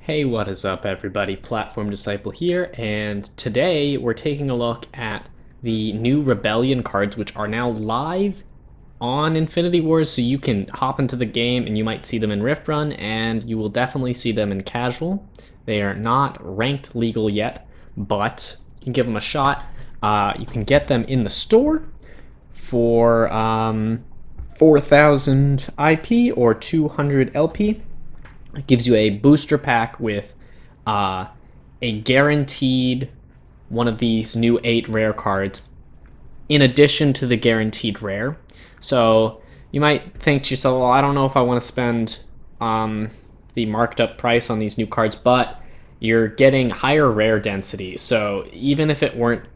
Hey, what is up everybody? Platform Disciple here, and today we're taking a look at the new Rebellion cards, which are now live on Infinity Wars, so you can hop into the game and you might see them in Rift Run, and you will definitely see them in Casual. They are not ranked legal yet, but you can give them a shot. You can get them in the store for 4,000 IP or 200 LP. It gives you a booster pack with a guaranteed one of these new 8 rare cards in addition to the guaranteed rare. So you might think to yourself, well, I don't know if I want to spend the marked up price on these new cards, but you're getting higher rare density. So even if it weren't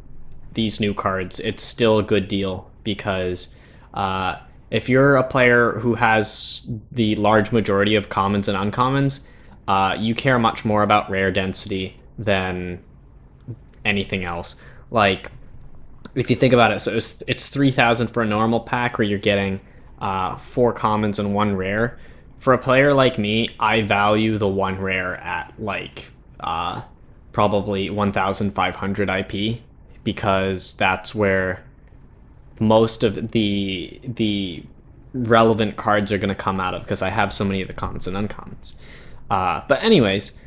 these new cards, it's still a good deal because if you're a player who has the large majority of commons and uncommons, you care much more about rare density than anything else. Like, if you think about it, so it's 3,000 for a normal pack where you're getting 4 commons and 1 rare. For a player like me, I value the 1 rare at like probably 1,500 IP because that's where most of the relevant cards are going to come out of, because I have so many of the commons and uncommons. But anyways,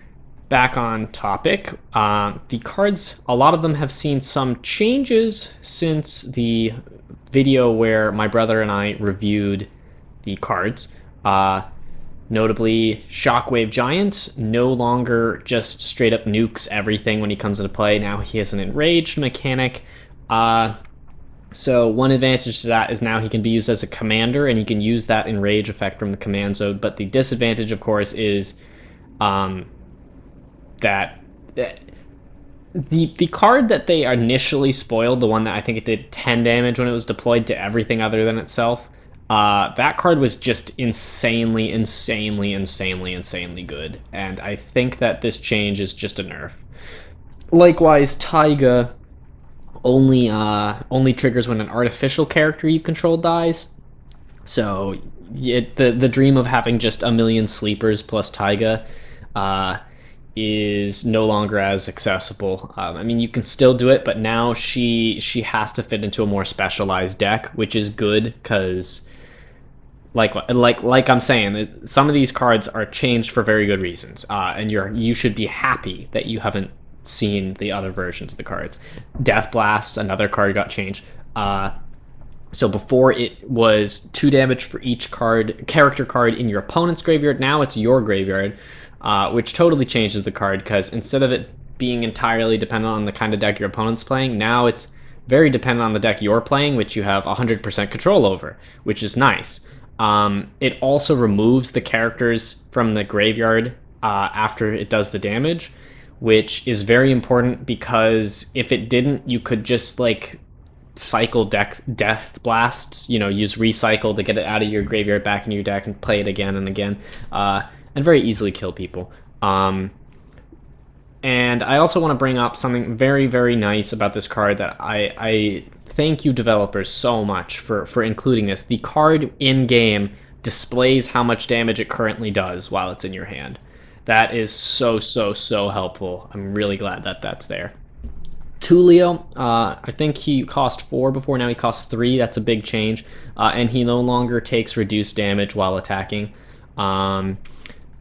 back on topic, the cards, a lot of them have seen some changes since the video where my brother and I reviewed the cards. Notably, Shockwave Giant no longer just straight up nukes everything when he comes into play. Now he has an enraged mechanic. So one advantage to that is now he can be used as a commander, and he can use that enrage effect from the command zone. But the disadvantage, of course, is that the card that they initially spoiled, the one that I think it did 10 damage when it was deployed to everything other than itself, that card was just insanely good. And I think that this change is just a nerf. Likewise, Taiga only triggers when an artificial character you control dies. So the dream of having just a million sleepers plus Taiga is no longer as accessible. I mean, you can still do it, but now she has to fit into a more specialized deck, which is good because like I'm saying, some of these cards are changed for very good reasons, and you should be happy that you haven't seen the other versions of the cards. Death Blast, another card, got changed. So before it was 2 damage for each character card in your opponent's graveyard. Now it's your graveyard, which totally changes the card, because instead of it being entirely dependent on the kind of deck your opponent's playing, now it's very dependent on the deck you're playing, which you have 100% control over, which is nice. It also removes the characters from the graveyard after it does the damage, which is very important, because if it didn't, you could just like cycle death blasts, use recycle to get it out of your graveyard back in your deck and play it again and again, and very easily kill people. And I also want to bring up something very, very nice about this card that I thank you developers so much for including this. The card in game displays how much damage it currently does while it's in your hand. That is so helpful. I'm really glad that that's there. Tullio, I think he cost 4 before, now he costs 3. That's a big change. And he no longer takes reduced damage while attacking.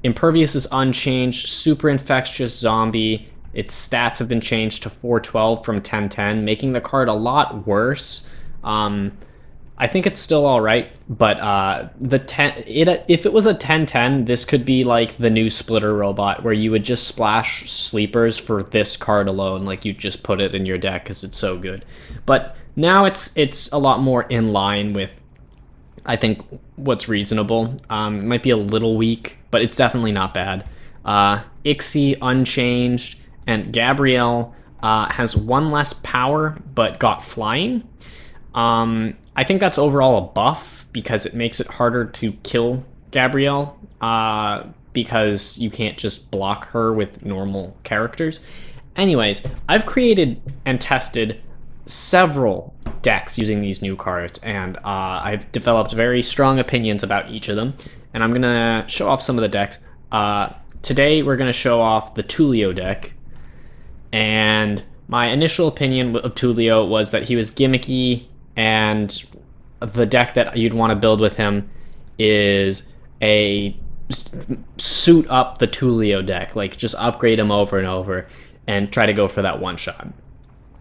Impervious is unchanged. Super Infectious Zombie, its stats have been changed to 412 from 1010, making the card a lot worse. I think it's still all right, but if it was a 1010, this could be like the new Splitter Robot, where you would just splash sleepers for this card alone, like you just put it in your deck because it's so good. But now it's a lot more in line with, I think, what's reasonable. It might be a little weak, but it's definitely not bad. Ixie unchanged, and Gabrielle has 1 less power but got flying. I think that's overall a buff, because it makes it harder to kill Gabrielle, because you can't just block her with normal characters. Anyways, I've created and tested several decks using these new cards, and I've developed very strong opinions about each of them, and I'm going to show off some of the decks. today we're going to show off the Tullio deck. And my initial opinion of Tullio was that he was gimmicky, and the deck that you'd want to build with him is a suit up the Tullio deck, like just upgrade him over and over and try to go for that one shot.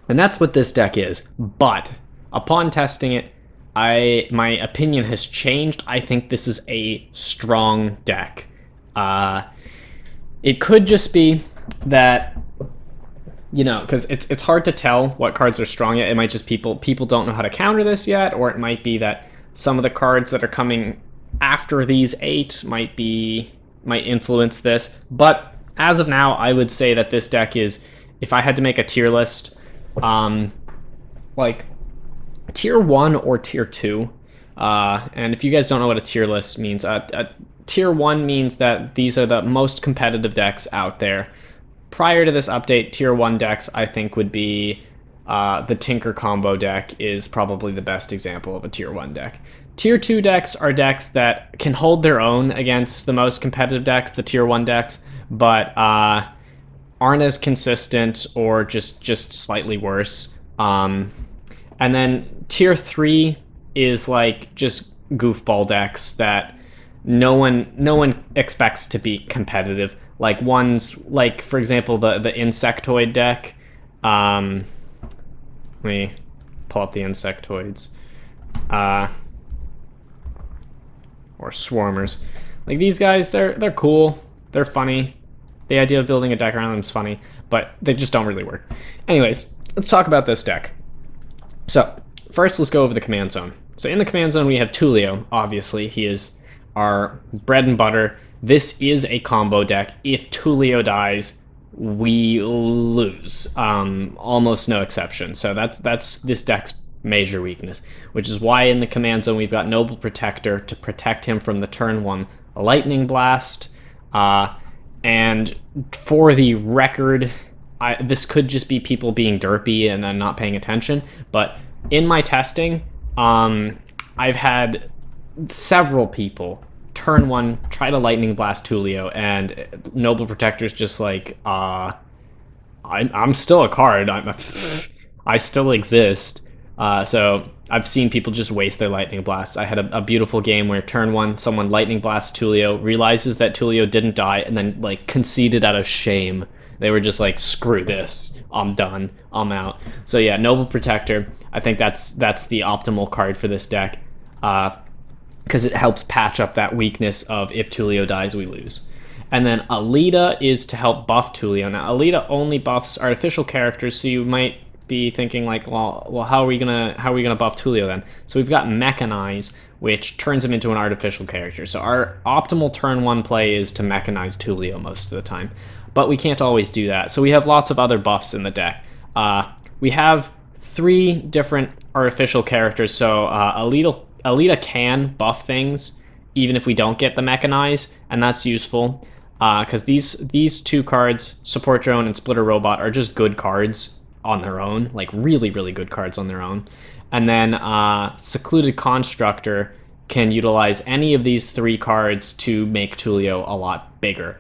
And that's what this deck is. But upon testing it, my opinion has changed. I think this is a strong deck. It could just be that, you know, because it's hard to tell what cards are strong yet. It might just people don't know how to counter this yet, or it might be that some of the cards that are coming after these 8 might influence this. But as of now, I would say that this deck is, if I had to make a tier list, like tier 1 or tier 2. And if you guys don't know what a tier list means, tier 1 means that these are the most competitive decks out there. Prior to this update, tier 1 decks, I think, would be the Tinker combo deck is probably the best example of a tier 1 deck. Tier 2 decks are decks that can hold their own against the most competitive decks, the tier 1 decks, but aren't as consistent or just slightly worse. And then tier 3 is like just goofball decks that no one expects to be competitive. Like ones like, for example, the Insectoid deck. Let me pull up the Insectoids. Or Swarmers. Like these guys, they're cool. They're funny. The idea of building a deck around them is funny, but they just don't really work. Anyways, let's talk about this deck. So first, let's go over the command zone. So in the command zone, we have Tullio. Obviously, he is our bread and butter. This is a combo deck. If Tullio dies, we lose. Almost no exception. So that's this deck's major weakness, which is why in the command zone we've got Noble Protector to protect him from the turn 1 Lightning Blast. And for the record, this could just be people being derpy and not paying attention, but in my testing, I've had several people turn 1 try to Lightning Blast Tullio, and Noble Protector's just like, I'm still a card. I still exist. So I've seen people just waste their Lightning Blasts. I had a beautiful game where turn 1, someone Lightning Blasts Tullio, realizes that Tullio didn't die, and then like conceded out of shame. They were just like, screw this, I'm done, I'm out. So yeah, Noble Protector, I think that's the optimal card for this deck, because it helps patch up that weakness of if Tullio dies, we lose. And then Alita is to help buff Tullio. Now Alita only buffs artificial characters, so you might be thinking like, well, how are we gonna buff Tullio then? So we've got Mechanize, which turns him into an artificial character. So our optimal turn 1 play is to Mechanize Tullio most of the time, but we can't always do that. So we have lots of other buffs in the deck. We have 3 different artificial characters. So Alita can buff things even if we don't get the Mechanize, and that's useful because these 2 cards, Support Drone and Splitter Robot, are just good cards on their own, like really, really good cards on their own. And then Secluded Constructor can utilize any of these 3 cards to make Tullio a lot bigger.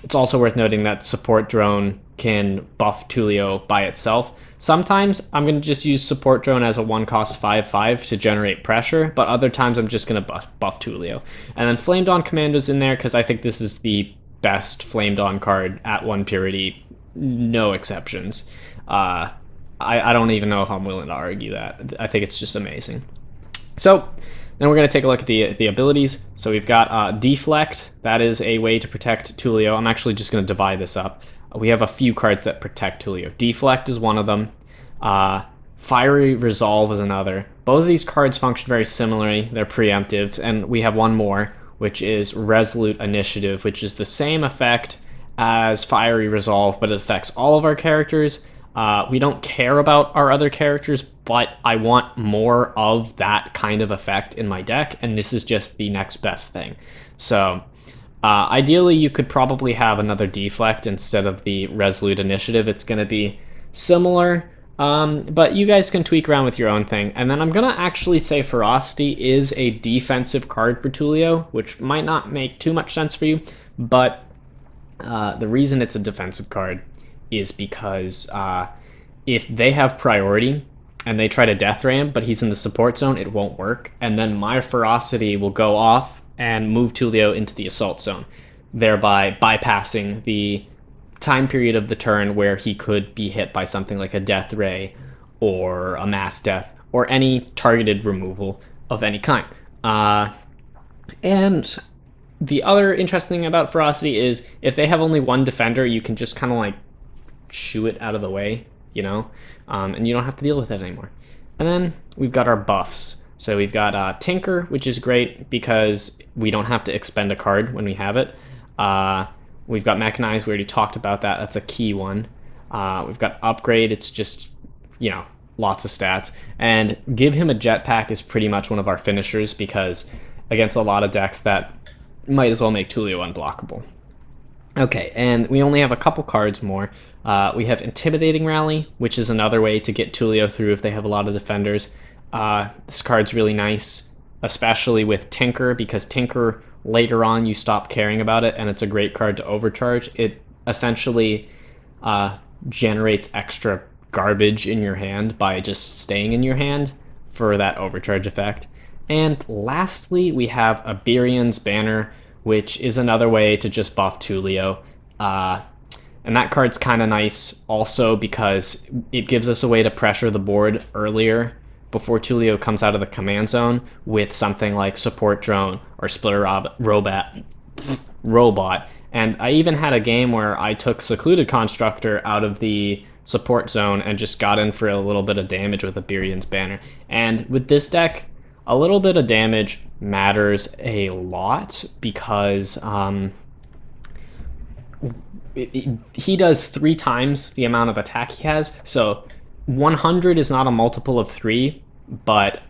It's also worth noting that Support Drone can buff Tullio by itself. Sometimes I'm going to just use Support Drone as a 1-cost 5/5 to generate pressure, but other times I'm just going to buff Tullio. And then Flamed On Commando's in there because I think this is the best Flamed On card at 1 purity, no exceptions. I don't even know if I'm willing to argue that. I think it's just amazing. So then we're going to take a look at the abilities. So we've got Deflect. That is a way to protect Tullio. I'm actually just going to divide this up. We have a few cards that protect Tullio. Deflect is one of them. Fiery Resolve is another. Both of these cards function very similarly. They're preemptive. And we have one more, which is Resolute Initiative, which is the same effect as Fiery Resolve, but it affects all of our characters. We don't care about our other characters, but I want more of that kind of effect in my deck, and this is just the next best thing. So ideally, you could probably have another Deflect instead of the Resolute Initiative. It's going to be similar, but you guys can tweak around with your own thing. And then I'm going to actually say Ferocity is a defensive card for Tullio, which might not make too much sense for you, but The reason it's a defensive card is because if they have priority and they try to death ray him, but he's in the support zone, it won't work. And then my ferocity will go off and move Tullio into the assault zone, thereby bypassing the time period of the turn where he could be hit by something like a death ray or a mass death or any targeted removal of any kind. And the other interesting thing about ferocity is if they have only one defender, you can just kind of like shoo it out of the way, you know, and you don't have to deal with it anymore. And then we've got our buffs. So we've got Tinker, which is great because we don't have to expend a card when we have it. We've got Mechanize, we already talked about that. That's a key one. We've got Upgrade, it's just, you know, lots of stats. And Give him a Jetpack is pretty much one of our finishers because against a lot of decks that might as well make Tullio unblockable. Okay, and we only have a couple cards more. We have Intimidating Rally, which is another way to get Tullio through if they have a lot of defenders. This card's really nice, especially with Tinker, because Tinker, later on, you stop caring about it, and it's a great card to overcharge. It essentially generates extra garbage in your hand by just staying in your hand for that overcharge effect. And lastly, we have Iberian's Banner, which is another way to just buff Tullio. And that card's kind of nice also because it gives us a way to pressure the board earlier before Tullio comes out of the command zone with something like Support Drone or Splitter Robot. And I even had a game where I took Secluded Constructor out of the support zone and just got in for a little bit of damage with Iberian's Banner. And with this deck, a little bit of damage matters a lot because he does 3 times the amount of attack he has. So 100 is not a multiple of 3, but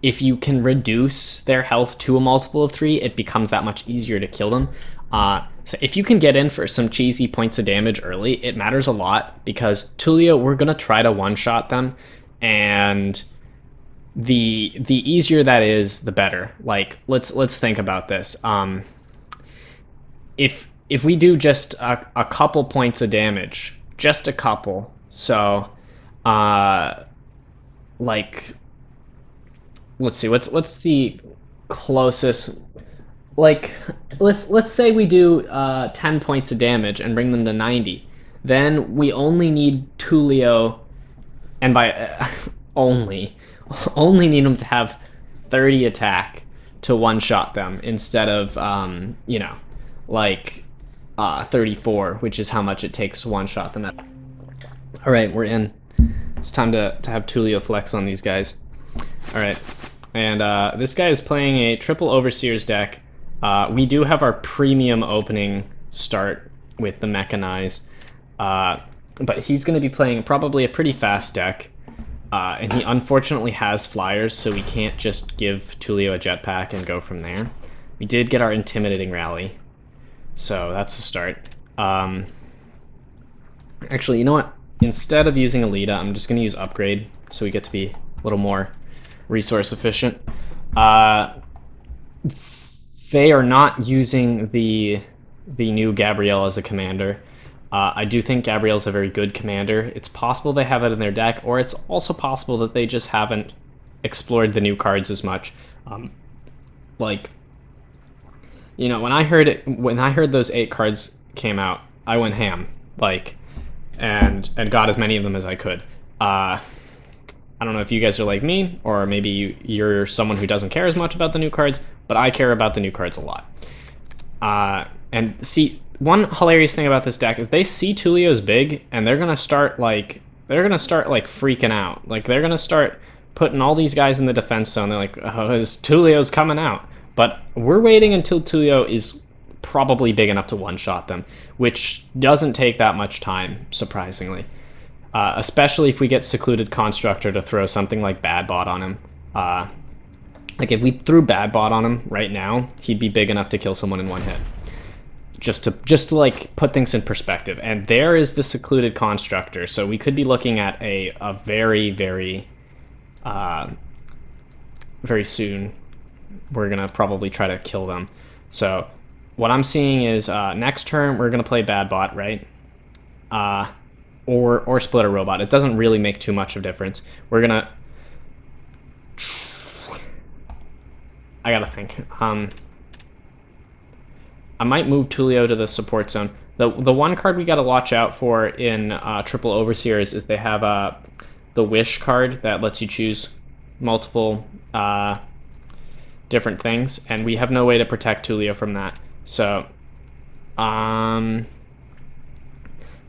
if you can reduce their health to a multiple of 3, it becomes that much easier to kill them. So if you can get in for some cheesy points of damage early, it matters a lot because Tullio, we're gonna try to one-shot them, and the easier that is, the better. Like let's think about this. If we do just a couple points of damage, just a couple, so like let's see, what's the closest, like let's say we do 10 points of damage and bring them to 90, then we only need Tullio, and by only need him to have 30 attack to one-shot them instead of you know, like 34, which is how much it takes to one-shot them. All right, we're in. It's time to have Tullio flex on these guys. All right, and this guy is playing a triple Overseers deck. We do have our premium opening start with the Mechanize, but he's going to be playing probably a pretty fast deck. And he unfortunately has flyers, so we can't just give Tullio a jetpack and go from there. We did get our Intimidating Rally, so that's a start. Actually, you know what? Instead of using Alita, I'm just going to use Upgrade, so we get to be a little more resource efficient. They are not using the new Gabrielle as a commander. I do think Gabrielle's a very good commander. It's possible they have it in their deck, or it's also possible that they just haven't explored the new cards as much. Like, you know, when I heard those 8 cards came out, I went ham, like, and got as many of them as I could. I don't know if you guys are like me, or maybe you're someone who doesn't care as much about the new cards, but I care about the new cards a lot. And see, one hilarious thing about this deck is they see Tullio's big, and they're gonna start freaking out. Like, they're gonna start putting all these guys in the defense zone. They're like, oh, Tullio's coming out. But we're waiting until Tullio is probably big enough to one-shot them, which doesn't take that much time, surprisingly. Especially if we get Secluded Constructor to throw something like Bad Bot on him. Like, if we threw Bad Bot on him right now, he'd be big enough to kill someone in one hit. Just to like put things in perspective. And there is the Secluded Constructor, so we could be looking at a very, very, very soon. We're gonna probably try to kill them. So what I'm seeing is next turn we're gonna play bad bot, right? Or split a robot. It doesn't really make too much of a difference. We're gonna. I gotta think. I might move Tullio to the support zone. The one card we gotta watch out for in triple overseers is they have the wish card that lets you choose multiple different things, and we have no way to protect Tullio from that. So, I'm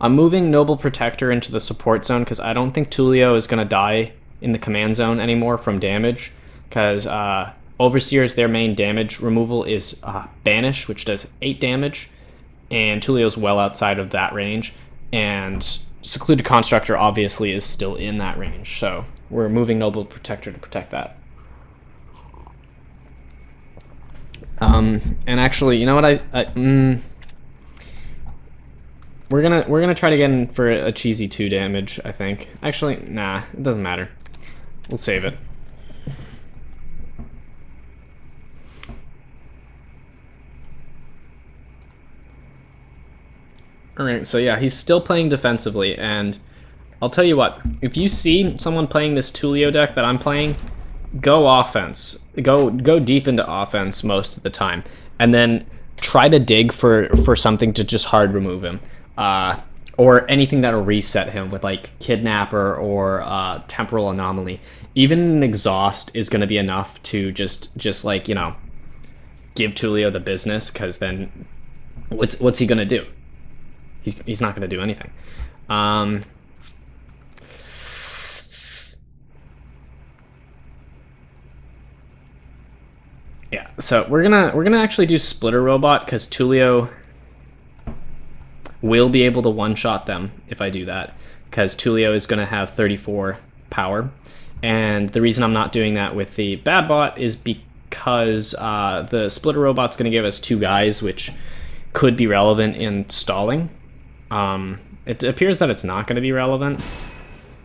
moving Noble Protector into the support zone because I don't think Tullio is gonna die in the command zone anymore from damage, because Overseer's their main damage removal is Banish, which does 8 damage, and Tullio's well outside of that range, and Secluded Constructor obviously is still in that range, so we're moving Noble Protector to protect that. And actually, you know what, we're gonna try to get in for a cheesy 2 damage, I think. Actually, nah, it doesn't matter. We'll save it. Alright, so yeah, he's still playing defensively, and I'll tell you what, if you see someone playing this Tullio deck that I'm playing, go offense. Go deep into offense most of the time, and then try to dig for something to just hard remove him. Or anything that'll reset him with like Kidnapper or Temporal Anomaly. Even an Exhaust is going to be enough to just like, you know, give Tullio the business, because then what's he going to do? He's not going to do anything. Yeah, so we're gonna actually do Splitter Robot, because Tullio will be able to one-shot them if I do that, because Tullio is going to have 34 power. And the reason I'm not doing that with the bad bot is because the Splitter Robot's going to give us 2 guys, which could be relevant in stalling. It appears that it's not going to be relevant.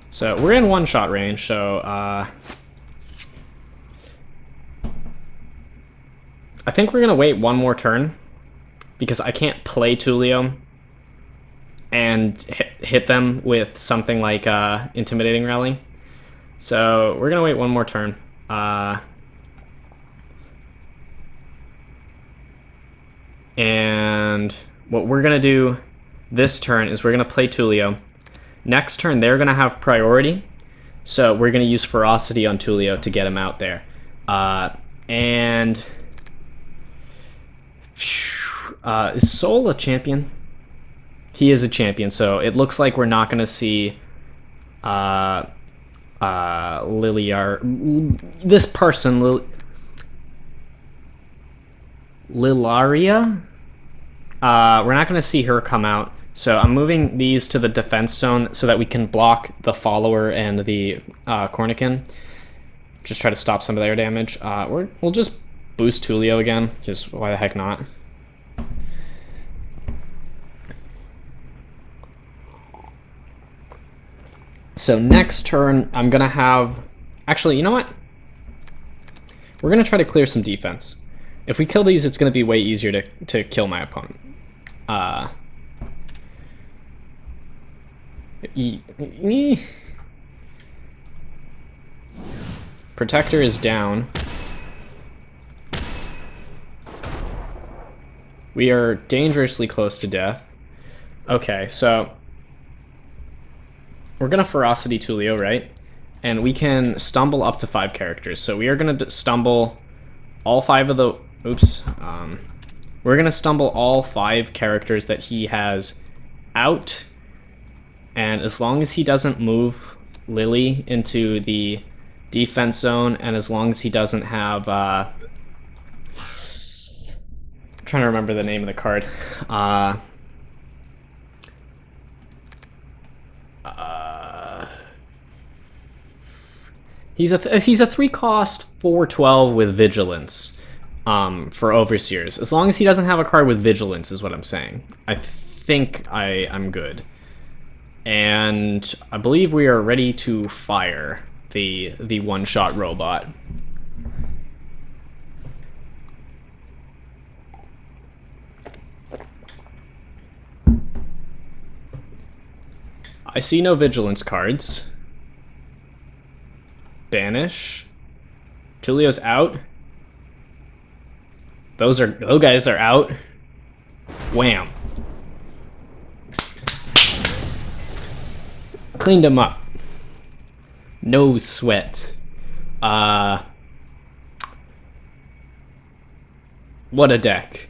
So we're in one-shot range, so I think we're going to wait one more turn, because I can't play Tullio and hit them with something like Intimidating Rally. So we're going to wait one more turn. And what we're going to do this turn is we're going to play Tullio. Next turn, they're going to have priority. So we're going to use Ferocity on Tullio to get him out there. And is Soul a champion? He is a champion, so it looks like we're not going to see this person, Lilaria? We're not going to see her come out, so I'm moving these to the defense zone so that we can block the follower and the Cornican. Just try to stop some of their damage. We'll just boost Tullio again, because why the heck not? So next turn, I'm going to have... Actually, you know what? We're going to try to clear some defense. If we kill these, it's going to be way easier to kill my opponent. Protector is down. We are dangerously close to death. Okay, so we're gonna Ferocity Tullio, right? And we can stumble up to 5 characters. So we are gonna stumble all 5 of the... Oops. We're gonna stumble all 5 characters that he has out. And as long as he doesn't move Lily into the defense zone, and as long as he doesn't have... I'm trying to remember the name of the card. He's a 3-cost 4/12 with Vigilance for Overseers. As long as he doesn't have a card with Vigilance is what I'm saying. I think I'm good. And I believe we are ready to fire the one-shot robot. I see no vigilance cards. Banish. Tullio's out. Those guys are out. Wham. Cleaned him up. No sweat. What a deck.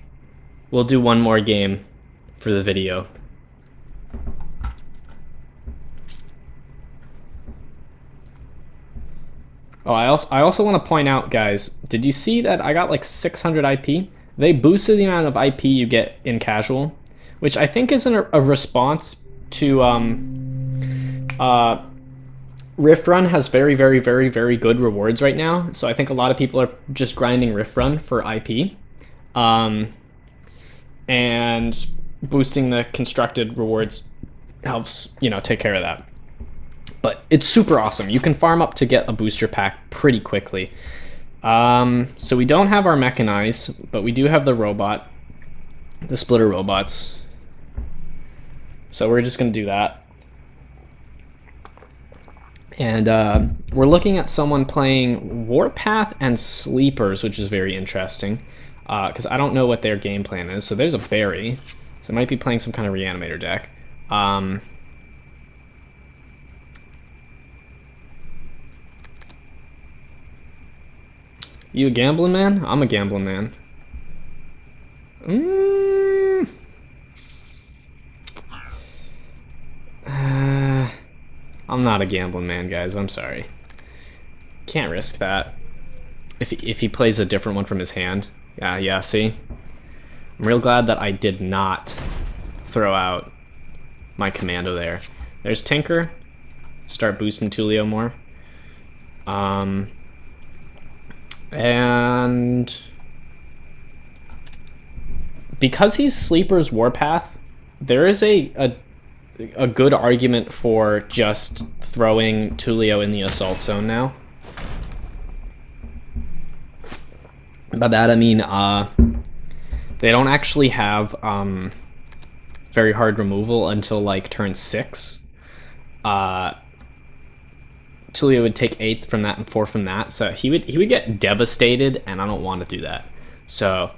We'll do one more game for the video. Oh, I also want to point out, guys, did you see that I got like 600 IP? They boosted the amount of IP you get in casual, which I think is a response to Rift Run has very, very, very, very good rewards right now. So I think a lot of people are just grinding Rift Run for IP. And boosting the constructed rewards helps, you know, take care of that. But it's super awesome. You can farm up to get a booster pack pretty quickly. So we don't have our Mechanize, but we do have the robot, the splitter robots. So we're just going to do that. And we're looking at someone playing Warpath and Sleepers, which is very interesting. Because I don't know what their game plan is. So there's a Berry. So I might be playing some kind of Reanimator deck. You a gambling man? I'm a gambling man. I'm not a gambling man, guys. I'm sorry. Can't risk that. If he plays a different one from his hand. Yeah, see? I'm real glad that I did not throw out my commando there. There's Tinker. Start boosting Tullio more. And because he's Sleeper's Warpath, there is a good argument for just throwing Tullio in the assault zone now. By that I mean they don't actually have very hard removal until like turn 6. Tullio would take 8 from that and 4 from that, so he would get devastated, and I don't want to do that. So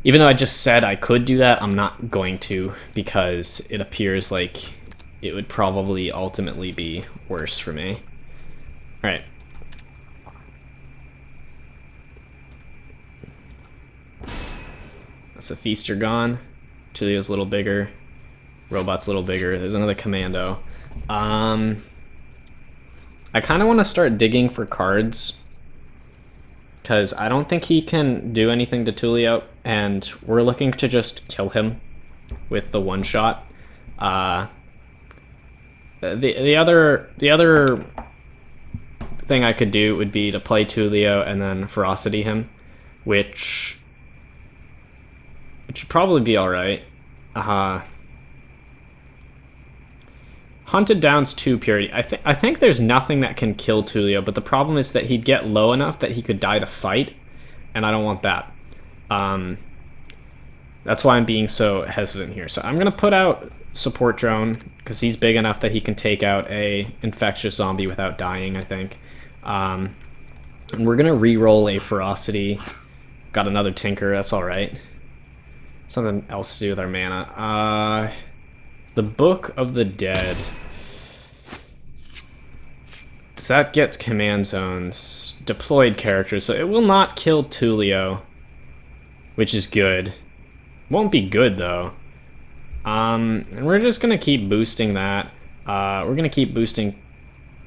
even though I just said I could do that, I'm not going to, because it appears like it would probably ultimately be worse for me. All right. That's a Feaster gone. Tullio's a little bigger. Robot's a little bigger. There's another commando. I kind of want to start digging for cards, because I don't think he can do anything to Tullio, and we're looking to just kill him with the one shot. The other thing I could do would be to play Tullio and then Ferocity him, which would probably be all right. Hunted Down's 2 Purity. I think there's nothing that can kill Tullio, but the problem is that he'd get low enough that he could die to fight, and I don't want that. That's why I'm being so hesitant here. So I'm going to put out Support Drone, because he's big enough that he can take out a infectious zombie without dying, I think. And we're going to re-roll a Ferocity. Got another Tinker, that's all right. Something else to do with our mana. The Book of the Dead. Does that get command zones? Deployed characters, so it will not kill Tullio, which is good. Won't be good though. And we're just gonna keep boosting that. We're gonna keep boosting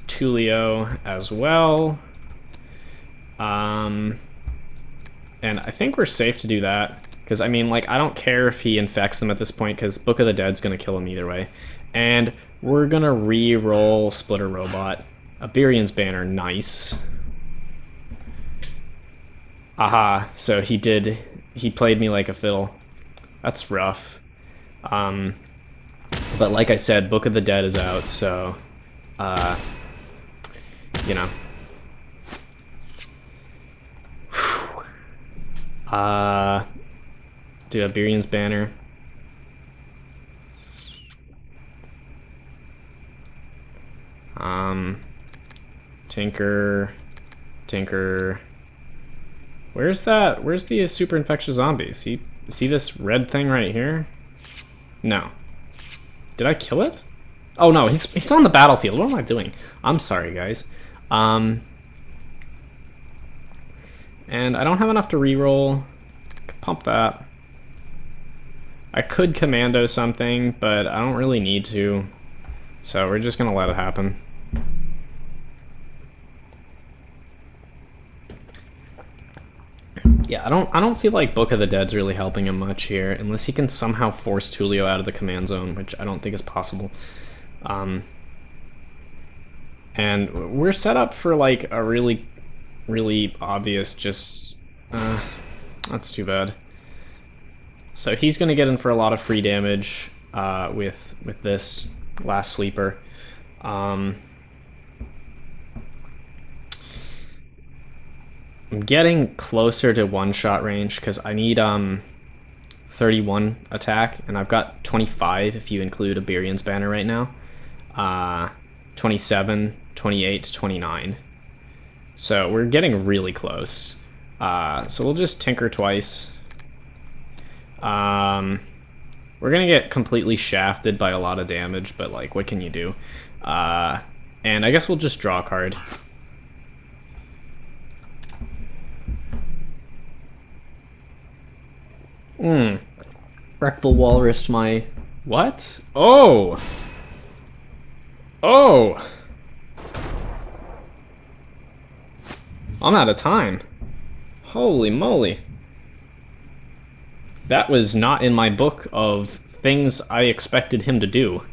Tullio as well. And I think we're safe to do that. Because, I mean, like, I don't care if he infects them at this point, because Book of the Dead's going to kill him either way. And we're going to re-roll Splitter Robot. Iberian's Banner, nice. Aha, so he played me like a fiddle. That's rough. But like I said, Book of the Dead is out, so, you know. Do Iberian's Banner. Tinker, Tinker. Where's that? Where's the super infectious zombie? See this red thing right here? No. Did I kill it? Oh no, he's on the battlefield. What am I doing? I'm sorry, guys. And I don't have enough to reroll. Pump that. I could commando something, but I don't really need to. So we're just gonna let it happen. Yeah, I don't feel like Book of the Dead's really helping him much here, unless he can somehow force Tullio out of the command zone, which I don't think is possible. And we're set up for like a really obvious just... that's too bad. So he's going to get in for a lot of free damage with this last sleeper. I'm getting closer to one-shot range because I need 31 attack, and I've got 25 if you include Iberian's Banner right now. 27, 28, 29. So we're getting really close. So we'll just tinker twice. We're gonna get completely shafted by a lot of damage, but like, what can you do? And I guess we'll just draw a card. Wreckful Walrus my... What? Oh! Oh! I'm out of time. Holy moly. That was not in my book of things I expected him to do.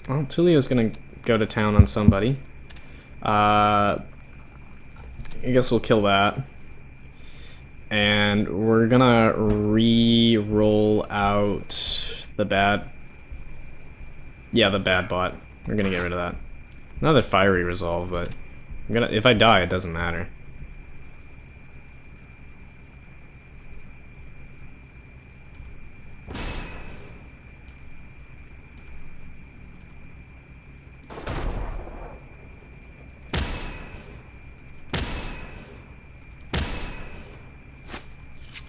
Well, Tullio's gonna go to town on somebody. I guess we'll kill that. And we're gonna re-roll out the bad... Yeah, the bad bot. We're gonna get rid of that. Another fiery resolve, but if I die, it doesn't matter.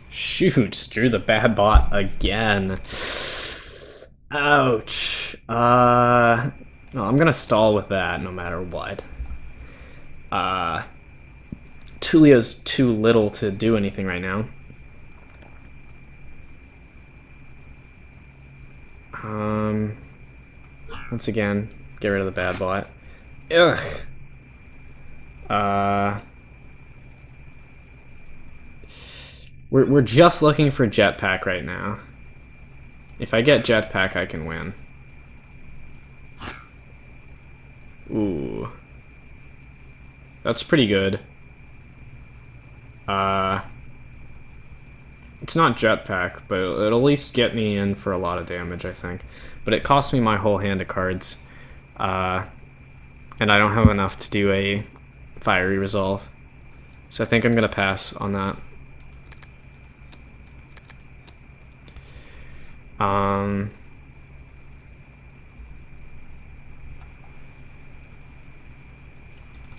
Shoot, drew the bad bot again. Ouch. No, I'm gonna stall with that no matter what. Tullio's too little to do anything right now. Once again, get rid of the bad bot. Ugh. We're just looking for jetpack right now. If I get jetpack, I can win. Ooh. That's pretty good. It's not jetpack, but it'll at least get me in for a lot of damage, I think. But it costs me my whole hand of cards. And I don't have enough to do a fiery resolve. So I think I'm gonna pass on that.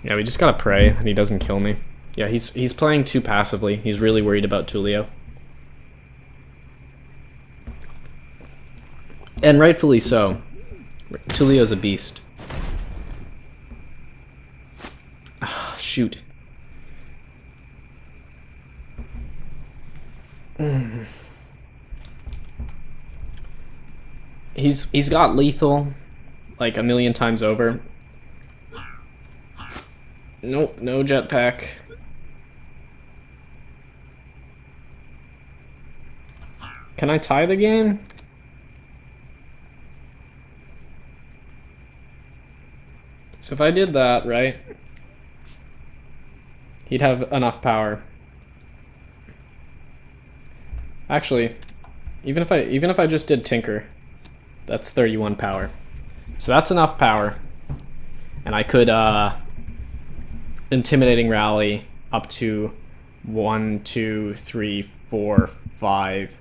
Yeah, we just gotta pray and he doesn't kill me. Yeah, he's playing too passively. He's really worried about Tullio. And rightfully so. Tullio's a beast. Oh, shoot. He's got lethal like a million times over. Nope, no jetpack. Can I tie the game? So if I did that, right, he'd have enough power. Actually, even if I just did Tinker, That's 31 power. So that's enough power. And I could Intimidating Rally up to 1, 2, 3, 4, 5,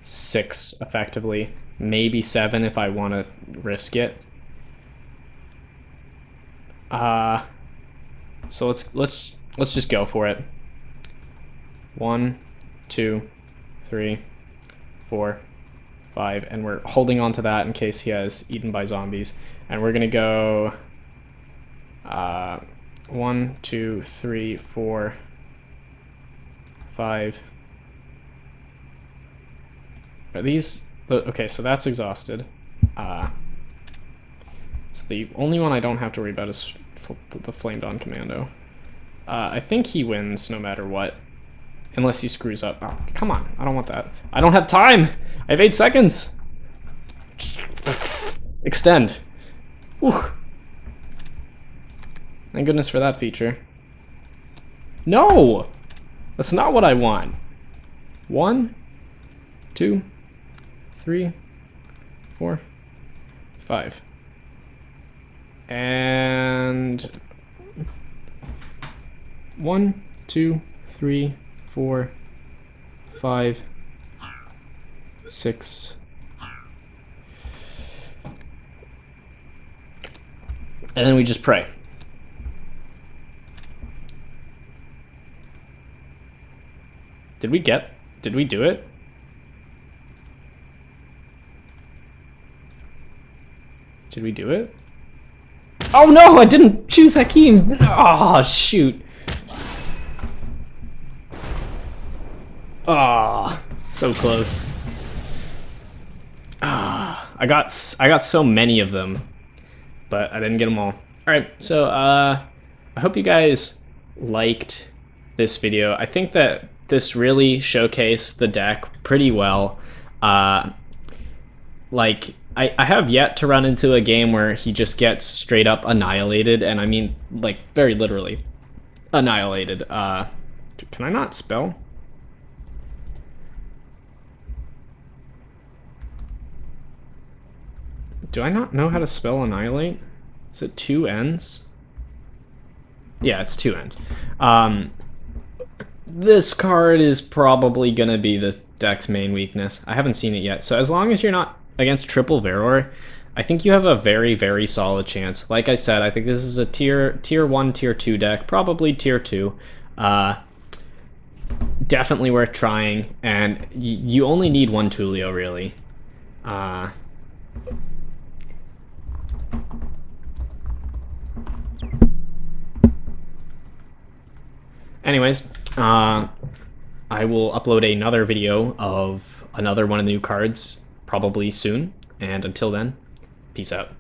6 effectively. Maybe 7 if I want to risk it. So let's just go for it. 1, 2, 3, 4, 5, and we're holding on to that in case he has eaten by zombies. And we're gonna go 1, 2, 3, 4, 5. Are these okay? So that's exhausted. So the only one I don't have to worry about is the Flamed On Commando. I think he wins no matter what. Unless he screws up. Oh, come on. I don't want that. I don't have time. I have 8 seconds. Extend. Ooh. Thank goodness for that feature. No! That's not what I want. 1, 2, 3, 4, 5. And 1, 2, 3, 4, 5, 6. And then we just pray. Did we do it? Did we do it? Oh no, I didn't choose Hakim. Oh, shoot. Ah, oh, so close. Ah, I got so many of them, but I didn't get them all. All right, so I hope you guys liked this video. I think that this really showcased the deck pretty well. Like I have yet to run into a game where he just gets straight up annihilated, and I mean like very literally annihilated. Can I not spell? Do I not know how to spell annihilate? Is it 2 N's? Yeah, it's 2 N's. This card is probably gonna be the deck's main weakness. I haven't seen it yet. So as long as you're not against triple Veror, I think you have a very, very solid chance. Like I said, I think this is a tier 1, tier 2 deck, probably tier 2. Definitely worth trying, and you only need 1 Tullio, really. Anyways, I will upload another video of another one of the new cards probably soon, and until then, peace out.